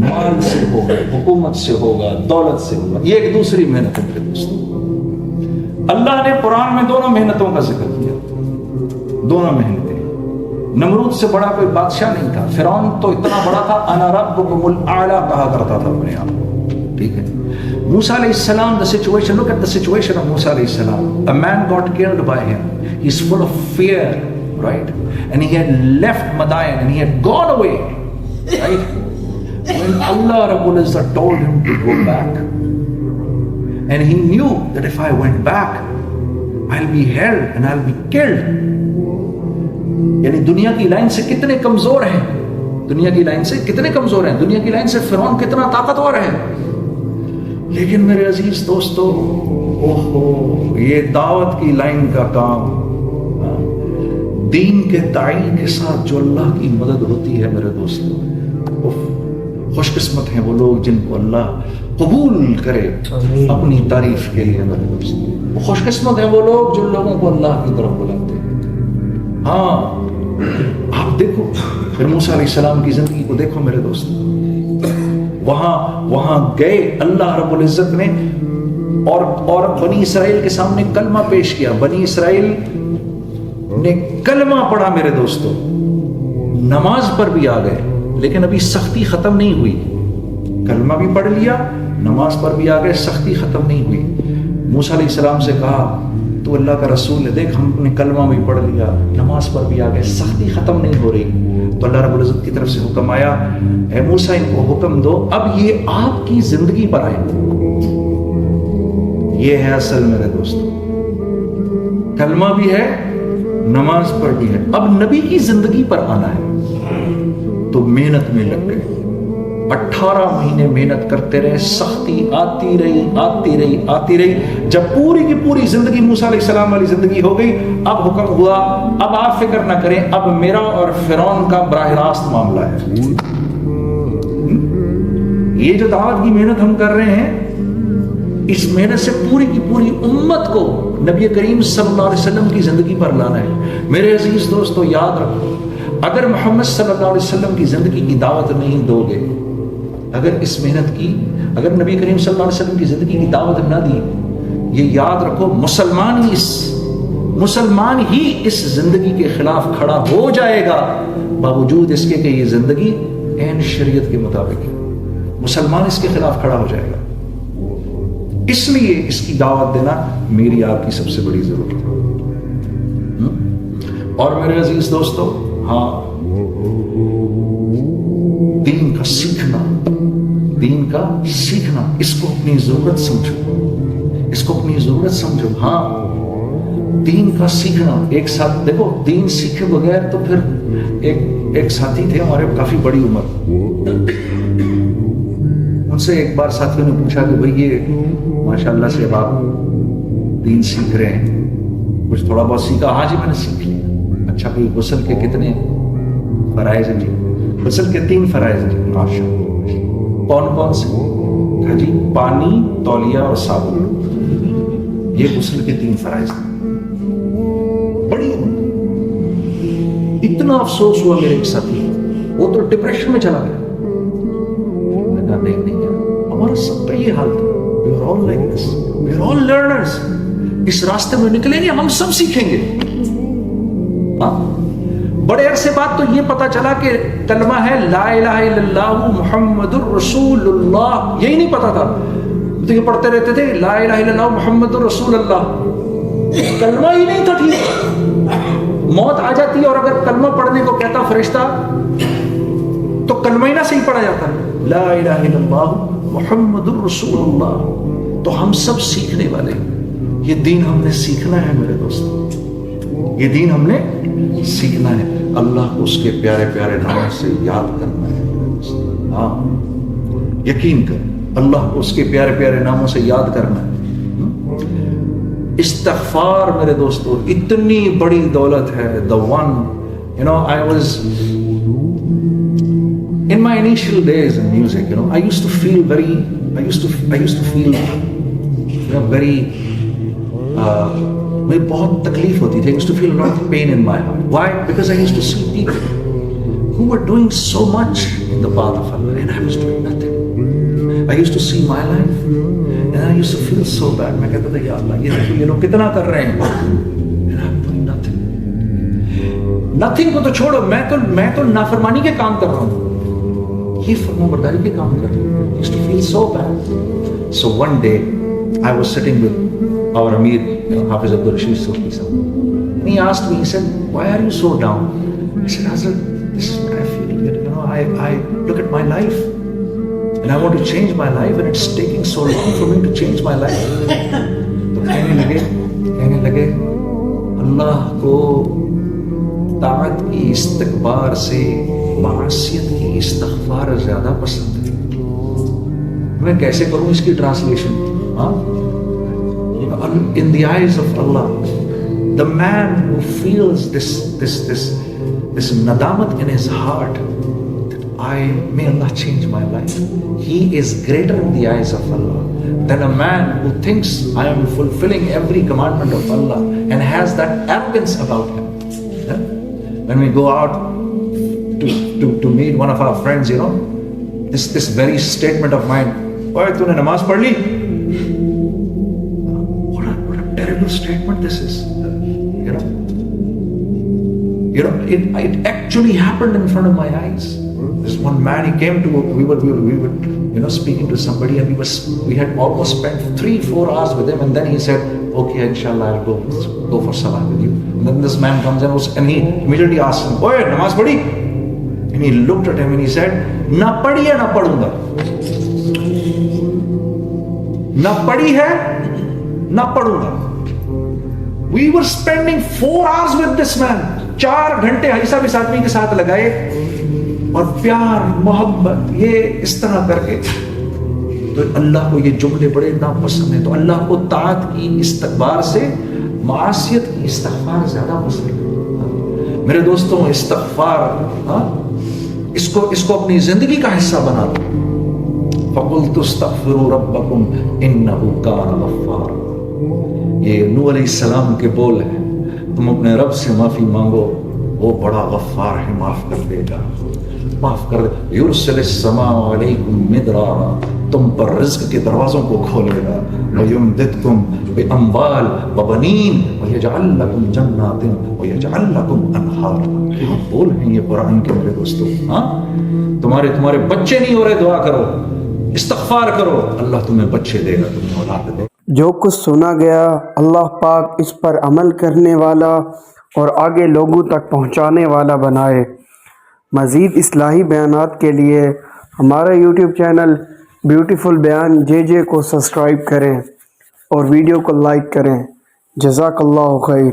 مال سے ہوگا, حکومت سے ہوگا, دولت سے ہوگا. یہ ایک دوسری محنت ہے میرے دوستوں. اللہ نے قرآن میں دونوں محنتوں کا ذکر کیا, دونوں محنتیں. نمرود سے بڑا کوئی بادشاہ نہیں تھا. فرعون تو اتنا بڑا تھا, انا ربکم الاعلی کہا کرتا تھا اپنے آپ کو. ٹھیک ہے. موسیٰ علیہ السلام, the situation, look at the situation of Musa alayhi salam. A man got killed by him. He's full of fear, right? And he had left Madain and he had gone away, right? When Allah Rabbul Izzat told him to go back, and he knew that if I went back, I'll be held and I'll be killed. یعنی دنیا کی line سے کتنے کمزور ہیں, دنیا کی line سے کتنے کمزور ہیں, دنیا کی لائن سے فرعون کتنا طاقتور ہے. لیکن میرے عزیز دوستو, یہ دعوت کی لائن کا کام, دین کے داعی کے ساتھ جو اللہ کی مدد ہوتی ہے میرے دوستو, خوش قسمت ہیں وہ لوگ جن کو اللہ قبول کرے اپنی تعریف کے لیے میرے دوستو. خوش قسمت ہیں وہ لوگ جن لوگوں کو اللہ کی طرف بلاتے ہیں. ہاں, آپ دیکھو پھر موسیٰ علیہ السلام کی زندگی کو دیکھو میرے دوستو. وہاں گئے, اللہ رب العزت نے اور بنی اسرائیل کے سامنے کلمہ پیش کیا. بنی اسرائیل نے کلمہ پڑھا میرے دوستو, نماز پر بھی آ گئے, لیکن ابھی سختی ختم نہیں ہوئی. کلمہ بھی پڑھ لیا, نماز پر بھی آ گئے, سختی ختم نہیں ہوئی. موسیٰ علیہ السلام سے کہا تو اللہ کا رسول ہے, دیکھ ہم نے کلمہ بھی پڑھ لیا, نماز پر بھی آ گئے, سختی ختم نہیں ہو رہی. تو اللہ رب العزت کی طرف سے حکم آیا, اے موسیٰ ان کو حکم دو اب یہ آپ کی زندگی پر آئے. یہ ہے اصل میرے دوستو, کلمہ بھی ہے, نماز پر بھی ہے, اب نبی کی زندگی پر آنا ہے. تو محنت میں لگ گئے, 18 مہینے محنت کرتے رہے, سختی آتی رہی. جب پوری کی پوری زندگی موسیٰ علیہ السلام والی زندگی ہو گئی, اب حکم ہوا اب آپ فکر نہ کریں, اب میرا اور فرعون کا براہ راست معاملہ ہے. یہ جو دعوت کی محنت ہم کر رہے ہیں, اس محنت سے پوری کی پوری امت کو نبی کریم صلی اللہ علیہ وسلم کی زندگی پر لانا ہے. میرے عزیز دوستو یاد رکھو, اگر محمد صلی اللہ علیہ وسلم کی زندگی کی دعوت نہیں دو گے, اگر اس محنت کی, اگر نبی کریم صلی اللہ علیہ وسلم کی زندگی کی دعوت نہ دی, یہ یاد رکھو مسلمان ہی اس زندگی کے خلاف کھڑا ہو جائے گا, باوجود اس کے کہ یہ زندگی عین شریعت کے مطابق ہے. مسلمان اس کے خلاف کھڑا ہو جائے گا. اس لیے اس کی دعوت دینا میری آپ کی سب سے بڑی ضرورت ہے. اور میرے عزیز دوستو, ہاں, دین کا سیکھنا, اس کو اپنی ضرورت سمجھو, ہاں, دین کا سیکھنا. ایک ساتھ دیکھو, دین سیکھے بغیر تو پھر ایک ساتھی تھے ہمارے کافی بڑی عمر, ان سے ایک بار ساتھیوں نے پوچھا کہ بھئی یہ ماشاءاللہ سے اب آپ دین سیکھ رہے ہیں, کچھ تھوڑا بہت سیکھا؟ ہاں جی میں نے سیکھ لیا. اچھا, کوئی غسل کے کتنے فرائض ہیں؟ جی غسل کے 3 فرائض ہیں. جی ماشاءاللہ. کون سے؟ ہاں جی, پانی, تولیہ اور صابن, یہ غسل کے 3 فرائض ہیں. بڑی اتنا افسوس ہوا میرے ایک ساتھی, وہ تو ڈپریشن میں چلا گیا. میں کہا نہیں ہمارا سب کا یہ حال تھا. We are all like this. We are all learners. اس راستے میں نکلیں گے, ہم سب سیکھیں گے. بڑے عرصے بعد تو یہ پتا چلا کہ کلمہ ہے لا الہ الا اللہ محمد الرسول اللہ, یہی نہیں پتا تھا. تو یہ پڑھتے رہتے تھے لا الہ الا اللہ محمد الرسول اللہ, کلمہ ہی نہیں تھا ٹھیک. موت آ جاتی اور اگر کلمہ پڑھنے کو کہتا فرشتہ تو کلمہ ہی نہ صحیح پڑھا جاتا, لا الہ الا اللہ محمد الرسول اللہ. تو ہم سب سیکھنے والے, یہ دین ہم نے سیکھنا ہے میرے دوستو, یہ دین ہم نے سیکھنا ہے. اللہ کو اس کے پیارے پیارے ناموں سے یاد کرنا ہے. ہاں, یقین کر, اللہ کو اس کے پیارے پیارے ناموں سے یاد کرنا ہے. استغفار میرے دوستو اتنی بڑی دولت ہے. The one, you know, I was in my initial days in music, you know, I used to feel very, very مجھے بہت تکلیف ہوتی تھی. I used to feel a lot of pain in my heart. Why? Because I used to see people who were doing so much in the path of Allah, and I was doing nothing. I used to see my life, and I used to feel so bad. میں کہتا تھا یا اللہ یہ لوگ کتنا کر رہے ہیں, and I'm doing nothing. Nothing کو تو چھوڑو, میں تو نافرمانی کے کام کر رہا ہوں, یہ فرمانبرداری کے کام کر رہا ہوں. I used to feel so bad. So one day I was sitting with our Amir, Hafiz Abdul Rashid Sufi sahab, and he asked me, he said, why are you so down? I said, Hazrat, this is what I feel. I look at my life and I want to change my life, and it's taking so long for me to change my life. تو کہنے لگے اللہ کو طاعت کی استکبار سے معصیت کی استغفار زیادہ پسند ہے. میں کیسے کروں اس کی translation? In the eyes of Allah, the man who feels this nadamat in his heart, may Allah change my life, he is greater in the eyes of Allah than a man who thinks I am fulfilling every commandment of Allah and has that arrogance about him. When we go out to meet one of our friends, this very statement of mine, oye tune namaz pad li? What a terrible statement this is. It actually happened in front of my eyes. This one man, he came to, we were speaking to somebody, and we had almost spent 3-4 hours with him, and then he said, okay, inshallah, I'll go for salah with you. And then this man comes and he immediately asks him, oye, namaz padhi? And he looked at him and he said, na padhi hai na padunga. Na padhi hai na padunga. We were spending 4 hours with this man. 4 گھنٹے حیثہ اس آدمی کے ساتھ لگائے, اور پیار محبت یہ اس طرح کر کے. تو اللہ کو یہ جملے بڑے ناپسند ہیں. تو اللہ کو طاعت کی استکبار سے معصیت کی استغفار زیادہ پسند ہے. میرے دوستوں, استغفار اس کو اپنی زندگی کا حصہ بنا لو. فَقُلْتُ اسْتَغْفِرُوا رَبَّكُمْ إِنَّهُ كَانَ غَفَّارًا. یہ نوح علیہ السلام کے بول ہیں, تم اپنے رب سے معافی مانگو, وہ بڑا غفار ہے, معاف کر دے گا, معاف کر دے. یرسل السماء علیکم مدرارا, تم پر رزق کے دروازوں کو کھولے گا. ویمددکم باموال وبنین ویجعل لکم جنات ویجعل لکم انہارا. کیا بول ہیں یہ قرآن کے میرے دوستوں. تمہارے بچے نہیں ہو رہے, دعا کرو, استغفار کرو, اللہ تمہیں بچے دے گا, تمہیں اولاد دے گا. جو کچھ سنا گیا اللہ پاک اس پر عمل کرنے والا اور آگے لوگوں تک پہنچانے والا بنائے. مزید اصلاحی بیانات کے لیے ہمارا یوٹیوب چینل بیوٹیفل بیان JJ کو سبسکرائب کریں اور ویڈیو کو لائک کریں. جزاک اللہ خیر.